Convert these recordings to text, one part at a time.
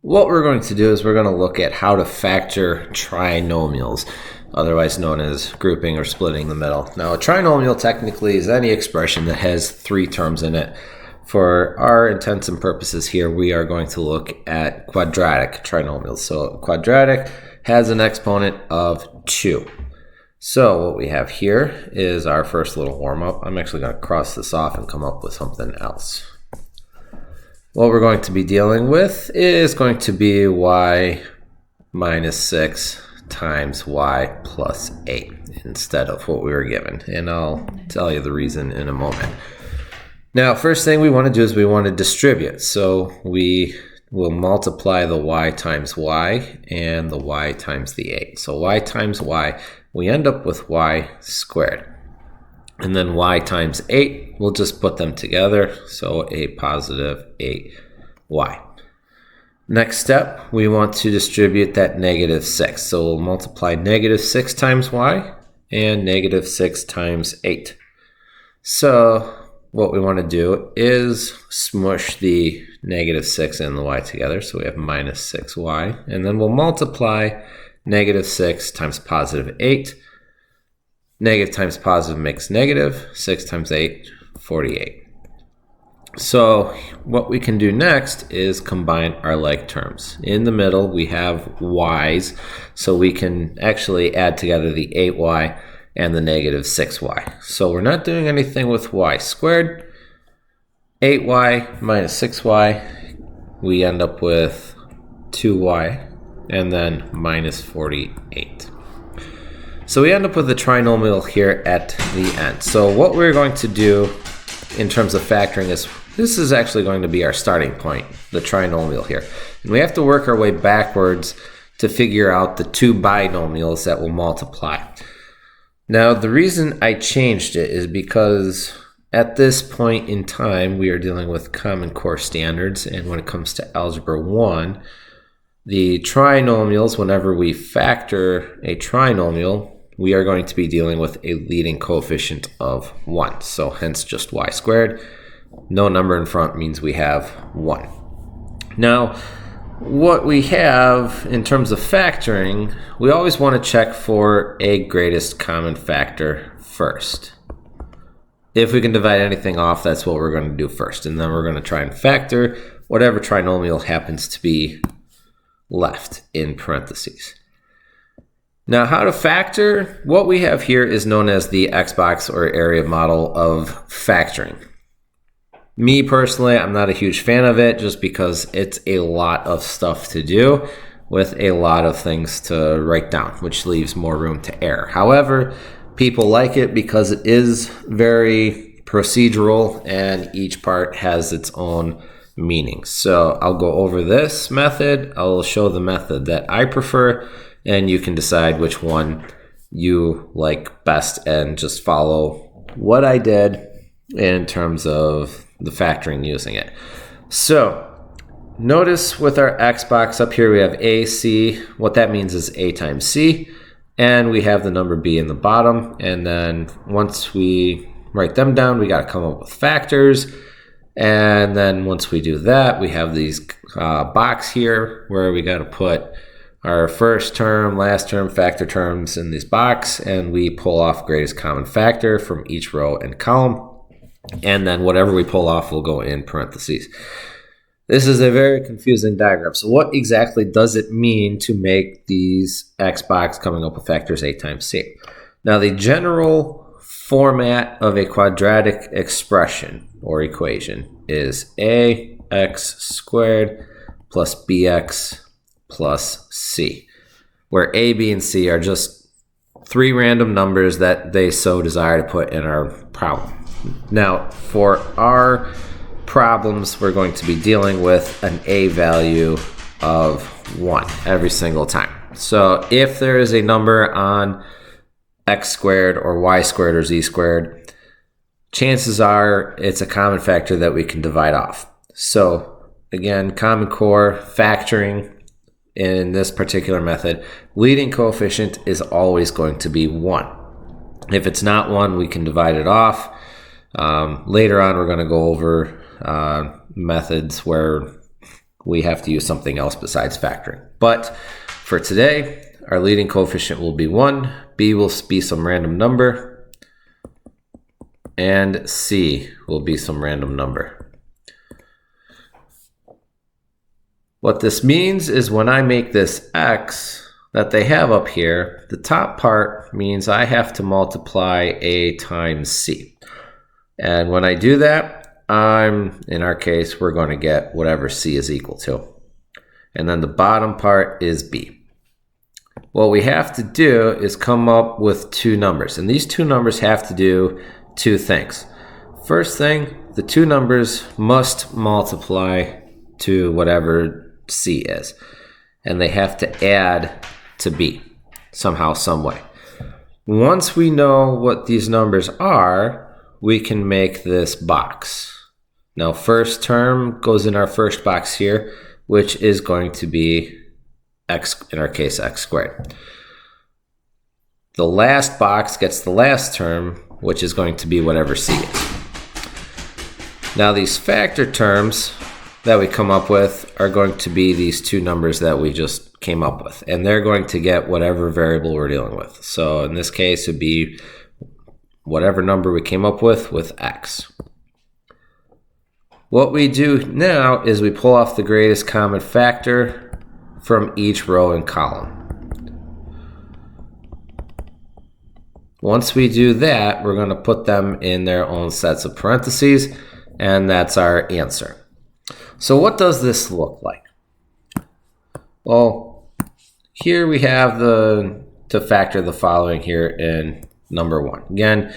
What we're going to do is we're going to look at how to factor trinomials, otherwise known as grouping or splitting the middle. Now, a trinomial technically is any expression that has three terms in it. For our intents and purposes here, we are going to look at quadratic trinomials. So a quadratic has an exponent of 2. So what we have here is our first little warm-up. I'm actually going to cross this off and come up with something else. What we're going to be dealing with is going to be y minus 6 times y plus 8 instead of what we were given. And I'll tell you the reason in a moment. Now, first thing we want to do is we want to distribute. So we will multiply the y times y and the y times the 8. So y times y, we end up with y squared. And then y times 8, we'll just put them together, so a positive 8y. Next step, we want to distribute that negative 6. So we'll multiply negative 6 times y and negative 6 times 8. So what we want to do is smush the negative 6 and the y together, so we have minus 6y. And then we'll multiply negative 6 times positive 8. Negative times positive makes negative. 6 times 8, 48. So what we can do next is combine our like terms. In the middle, we have y's, so we can actually add together the 8y and the negative 6y. So we're not doing anything with y squared. 8y minus 6y, we end up with 2y, and then minus 48. So we end up with a trinomial here at the end. So what we're going to do in terms of factoring is, this is actually going to be our starting point, the trinomial here. And we have to work our way backwards to figure out the two binomials that will multiply. Now, the reason I changed it is because at this point in time, we are dealing with Common Core standards. And when it comes to Algebra 1, the trinomials, whenever we factor a trinomial, we are going to be dealing with a leading coefficient of 1. So hence just y squared. No number in front means we have 1. Now, what we have in terms of factoring, we always want to check for a greatest common factor first. If we can divide anything off, that's what we're going to do first. And then we're going to try and factor whatever trinomial happens to be left in parentheses. Now, how to factor? What we have here is known as the Xbox or area model of factoring. Me personally, I'm not a huge fan of it just because it's a lot of stuff to do with a lot of things to write down, which leaves more room to error. However, people like it because it is very procedural and each part has its own meaning. So I'll go over this method. I'll show the method that I prefer, and you can decide which one you like best and just follow what I did in terms of the factoring using it. So notice with our X box up here, we have A, C. What that means is A times C, and we have the number B in the bottom. And then once we write them down, we got to come up with factors. And then once we do that, we have these box here where we got to put our first term, last term, factor terms in this box, and we pull off greatest common factor from each row and column. And then whatever we pull off will go in parentheses. This is a very confusing diagram. So what exactly does it mean to make these X box coming up with factors A times C? Now, the general format of a quadratic expression or equation is ax squared plus bx plus c, where a, b, and c are just three random numbers that they so desire to put in our problem. Now, for our problems, we're going to be dealing with an a value of 1 every single time. So if there is a number on x squared or y squared or z squared, chances are it's a common factor that we can divide off. So again, Common Core factoring in this particular method, leading coefficient is always going to be 1. If it's not 1, we can divide it off. Later on, we're going to go over methods where we have to use something else besides factoring. But for today, our leading coefficient will be 1, b will be some random number, and c will be some random number. What this means is when I make this x that they have up here, the top part means I have to multiply a times c. And when I do that, in our case, we're going to get whatever c is equal to. And then the bottom part is b. What we have to do is come up with two numbers. And these two numbers have to do two things. First thing, the two numbers must multiply to whatever c is. And they have to add to b somehow, some way. Once we know what these numbers are, we can make this box. Now, first term goes in our first box here, which is going to be x, in our case, x squared. The last box gets the last term, which is going to be whatever c is. Now, these factor terms that we come up with are going to be these two numbers that we just came up with, and they're going to get whatever variable we're dealing with. So in this case, it would be whatever number we came up with x. What we do now is we pull off the greatest common factor from each row and column. Once we do that, we're going to put them in their own sets of parentheses, and that's our answer. So what does this look like? Well, here we have to factor the following here in number 1. Again,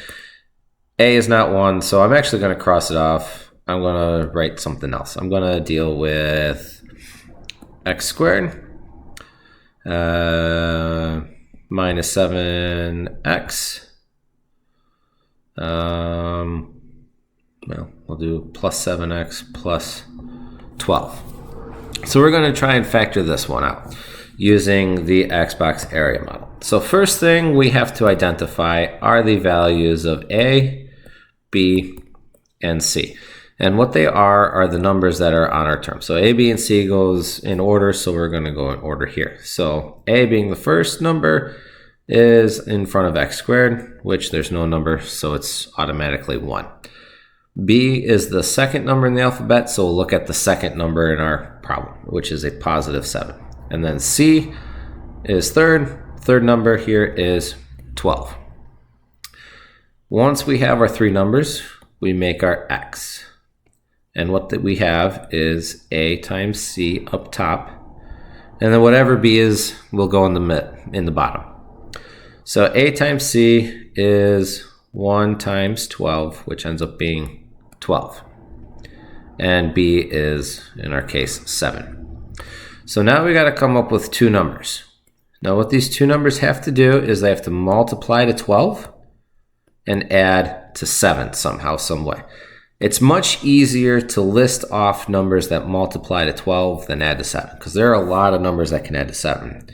a is not 1, so I'm actually going to cross it off. I'm going to write something else. I'm going to deal with x squared minus 7x. Well, we'll do plus 7x plus 12. So we're going to try and factor this one out using the Xbox area model. So first thing we have to identify are the values of a, b, and c. And what they are the numbers that are on our term. So a, b, and c goes in order, so we're going to go in order here. So a being the first number is in front of x squared, which there's no number, so it's automatically 1. B is the second number in the alphabet, so we'll look at the second number in our problem, which is a positive 7. And then C is third number here is 12. Once we have our three numbers, we make our x. And what that we have is a times c up top, and then whatever b is will go in the bottom. So a times c is 1 times 12, which ends up being 12. And b is, in our case, 7. So now we got to come up with two numbers. Now what these two numbers have to do is they have to multiply to 12 and add to 7 somehow, some way. It's much easier to list off numbers that multiply to 12 than add to 7, because there are a lot of numbers that can add to 7.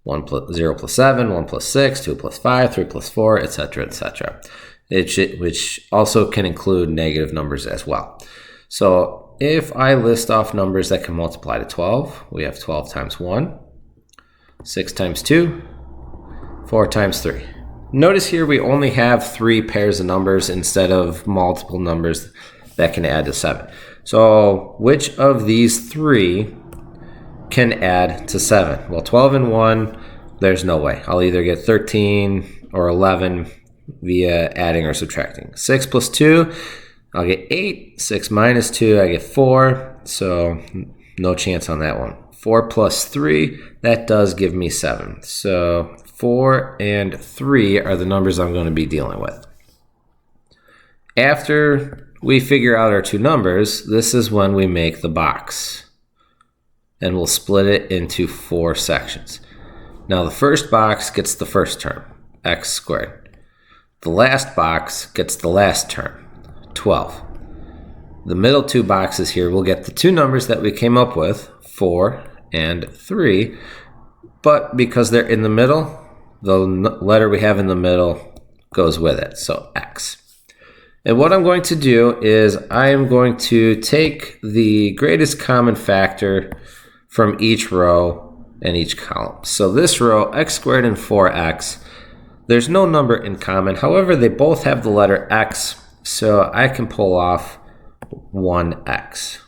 0 plus 7, 1 plus 6, 2 plus 5, 3 plus 4, etc., etc. Which also can include negative numbers as well. So if I list off numbers that can multiply to 12, we have 12 times 1, 6 times 2, 4 times 3. Notice here we only have 3 pairs of numbers instead of multiple numbers that can add to 7. So which of these 3 can add to 7? Well, 12 and 1, there's no way. I'll either get 13 or 11 via adding or subtracting. 6 plus 2, I'll get 8. 6 minus 2, I get 4. So no chance on that one. 4 plus 3, that does give me 7. So 4 and 3 are the numbers I'm going to be dealing with. After we figure out our two numbers, this is when we make the box. And we'll split it into 4 sections. Now the first box gets the first term, x squared. The last box gets the last term, 12. The middle 2 boxes here will get the two numbers that we came up with, 4 and 3. But because they're in the middle, the letter we have in the middle goes with it, so x. And what I'm going to do is I am going to take the greatest common factor from each row and each column. So this row, x squared and 4x, there's no number in common. However, they both have the letter x, so I can pull off 1x.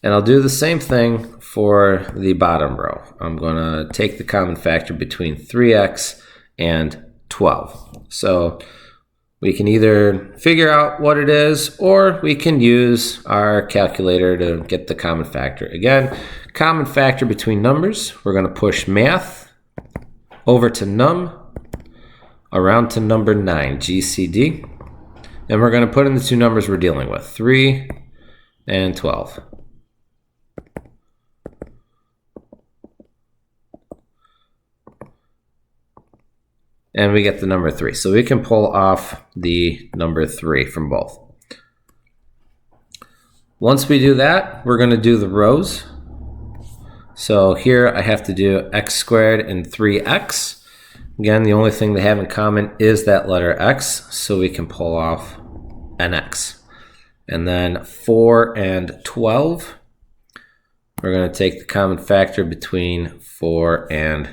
And I'll do the same thing for the bottom row. I'm going to take the common factor between 3x and 12. So we can either figure out what it is, or we can use our calculator to get the common factor. Again, common factor between numbers, we're going to push math over to num, around to number 9, GCD. And we're going to put in the two numbers we're dealing with, 3 and 12. And we get the number 3. So we can pull off the number 3 from both. Once we do that, we're going to do the rows. So here I have to do x squared and 3x. Again, the only thing they have in common is that letter x, so we can pull off an x. And then 4 and 12, we're going to take the common factor between 4 and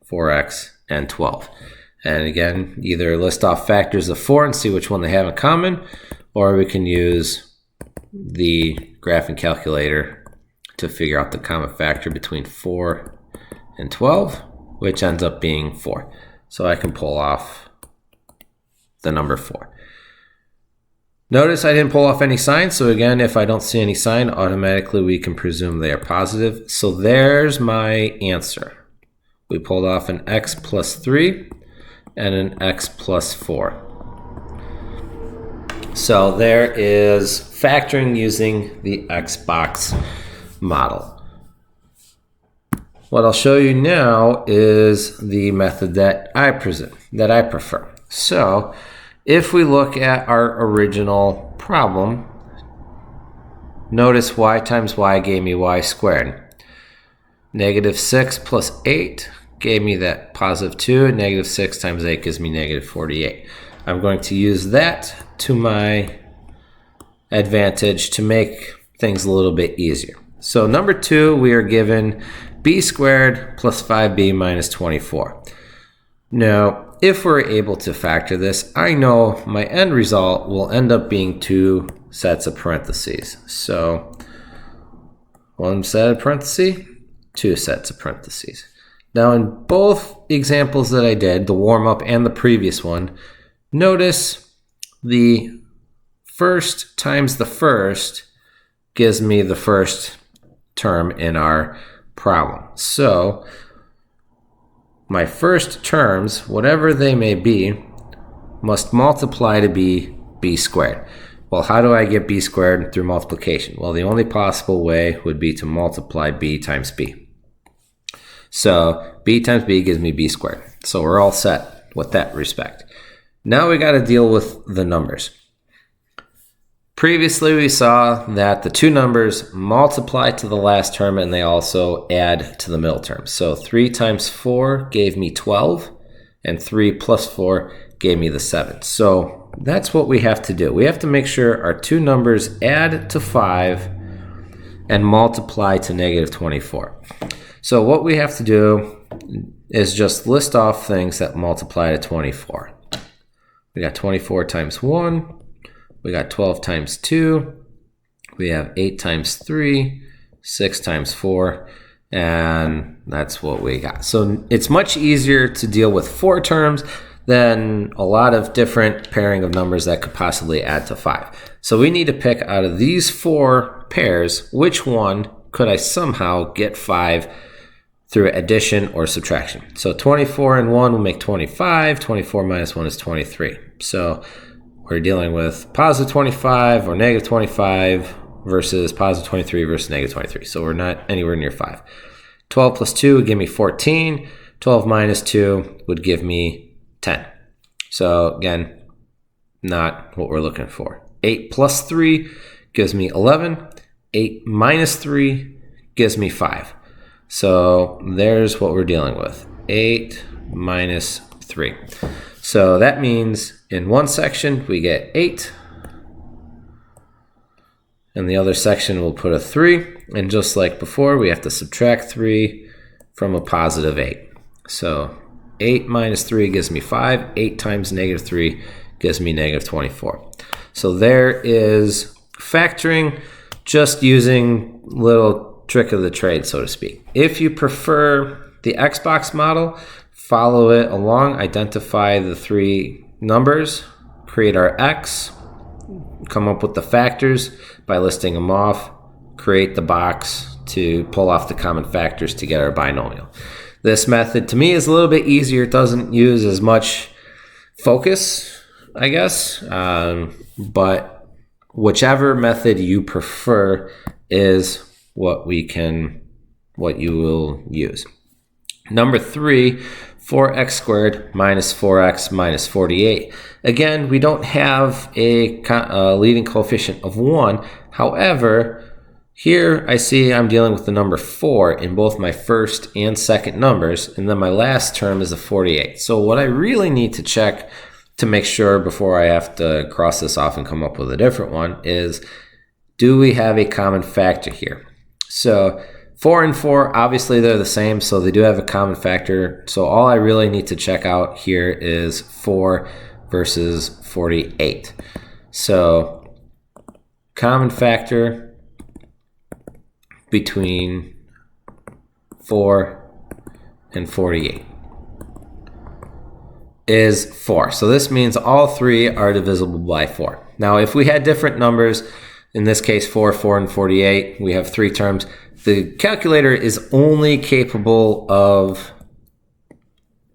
4x and 12. And again, either list off factors of 4 and see which one they have in common, or we can use the graphing calculator to figure out the common factor between 4 and 12, which ends up being 4. So I can pull off the number 4. Notice I didn't pull off any sign, so again, if I don't see any sign, automatically we can presume they are positive. So there's my answer. We pulled off an x plus 3 and an x plus 4. So there is factoring using the Xbox model. What I'll show you now is the method that I prefer. So if we look at our original problem, notice y times y gave me y squared. Negative 6 plus 8 gave me that positive 2. Negative 6 times 8 gives me negative 48. I'm going to use that to my advantage to make things a little bit easier. So number 2, we are given b squared plus 5b minus 24. Now, if we're able to factor this, I know my end result will end up being 2 sets of parentheses. So 1 set of parentheses, 2 sets of parentheses. Now in both examples that I did, the warm-up and the previous one, notice the first times the first gives me the first term in our problem. So my first terms, whatever they may be, must multiply to be b squared. Well, how do I get b squared through multiplication? Well, the only possible way would be to multiply b times b. So b times b gives me b squared. So we're all set with that respect. Now we got to deal with the numbers. Previously we saw that the two numbers multiply to the last term and they also add to the middle term. So 3 times 4 gave me 12 and 3 plus 4 gave me the 7. So that's what we have to do. We have to make sure our two numbers add to 5 and multiply to negative 24. So what we have to do is just list off things that multiply to 24. We got 24 times 1. We got 12 times 2. We have 8 times 3, 6 times 4, and that's what we got. So it's much easier to deal with 4 terms than a lot of different pairing of numbers that could possibly add to 5. So we need to pick out of these 4 pairs, which one could I somehow get 5 through addition or subtraction. So 24 and 1 will make 25. 24 minus 1 is 23. So we're dealing with positive 25 or negative 25 versus positive 23 versus negative 23. So we're not anywhere near 5. 12 plus 2 would give me 14. 12 minus 2 would give me 10. So again, not what we're looking for. 8 plus 3 gives me 11. 8 minus 3 gives me 5. So there's what we're dealing with. 8 minus 3. So that means In one section, we get 8. In the other section, we'll put a 3. And just like before, we have to subtract 3 from a positive 8. So 8 minus 3 gives me 5. 8 times negative 3 gives me negative 24. So there is factoring, just using a little trick of the trade, so to speak. If you prefer the Xbox model, follow it along, identify the 3 numbers, create our X, come up with the factors by listing them off, create the box to pull off the common factors to get our binomial. This method to me is a little bit easier. It doesn't use as much focus, I guess, but whichever method you prefer is what you will use. Number 3, 4x squared minus 4x minus 48. Again, we don't have a leading coefficient of 1. However, here I see I'm dealing with the number 4 in both my first and second numbers, and then my last term is a 48. So what I really need to check to make sure before I have to cross this off and come up with a different one is, do we have a common factor here? So 4 and 4, obviously they're the same, so they do have a common factor. So all I really need to check out here is 4 versus 48. So common factor between 4 and 48 is 4. So this means all 3 are divisible by 4. Now, if we had different numbers, in this case 4, 4, and 48, we have 3 terms. The calculator is only capable of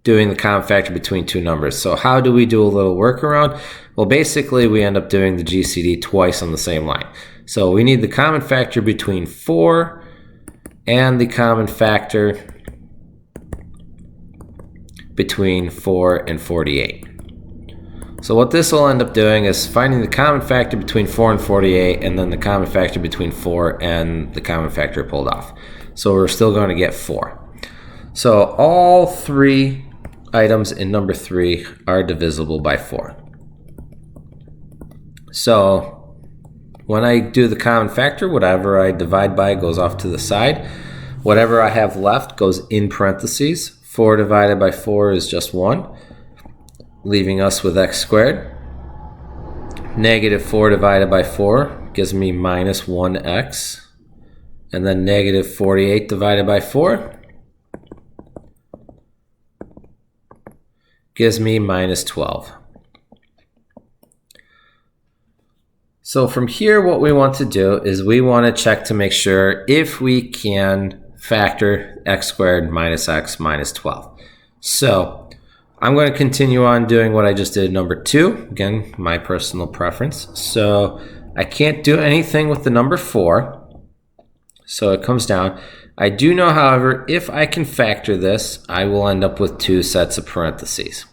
doing the common factor between 2 numbers. So how do we do a little workaround? Well, basically we end up doing the GCD twice on the same line. So we need the common factor between 4 and the common factor between 4 and 48. So what this will end up doing is finding the common factor between 4 and 48, and then the common factor between 4 and the common factor pulled off. So we're still going to get 4. So all 3 items in number 3 are divisible by 4. So when I do the common factor, whatever I divide by goes off to the side. Whatever I have left goes in parentheses. 4 divided by 4 is just 1, leaving us with x squared. Negative 4 divided by 4 gives me minus 1x. And then negative 48 divided by 4 gives me minus 12. So from here, what we want to do is we want to check to make sure if we can factor x squared minus x minus 12. So I'm going to continue on doing what I just did number 2. Again, my personal preference. So I can't do anything with the number 4. So it comes down. I do know, however, if I can factor this, I will end up with 2 sets of parentheses.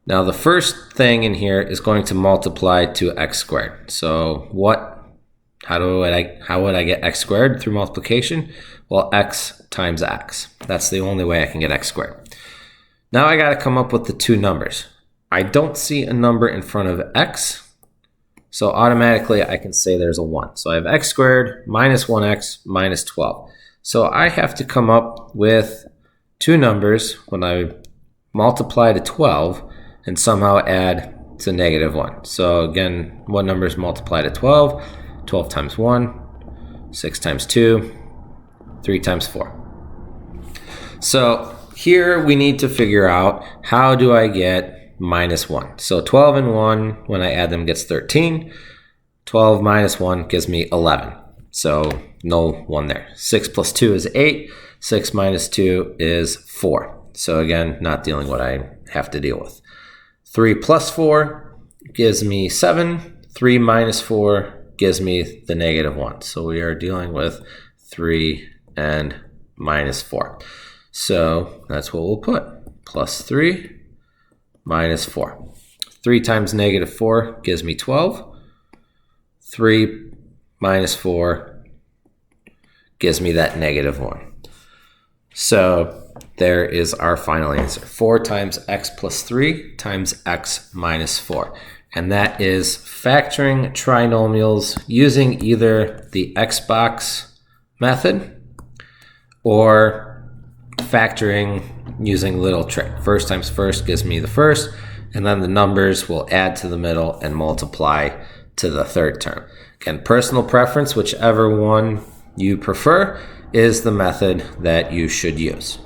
Now the first thing in here is going to multiply to x squared. So how would I get x squared through multiplication? Well, x times x. That's the only way I can get x squared. Now I got to come up with the 2 numbers. I don't see a number in front of x, so automatically I can say there's a 1. So I have x squared minus 1x minus 12. So I have to come up with 2 numbers when I multiply to 12 and somehow add to negative 1. So again, what numbers multiply to 12? 12 times 1, 6 times 2, 3 times 4. So here we need to figure out, how do I get minus 1? So 12 and 1, when I add them, gets 13. 12 minus 1 gives me 11. So no 1 there. 6 plus 2 is 8. 6 minus 2 is 4. So again, not dealing what I have to deal with. 3 plus 4 gives me 7. 3 minus 4 gives me the negative 1. So we are dealing with 3 and minus 4. So that's what we'll put. Plus 3 minus 4. 3 times negative 4 gives me 12. 3 minus 4 gives me that negative 1. So there is our final answer. 4 times x plus 3 times x minus 4. And that is factoring trinomials using either the Xbox method or factoring using little trick. First times first gives me the first, and then the numbers will add to the middle and multiply to the third term. Again, personal preference, whichever one you prefer is the method that you should use.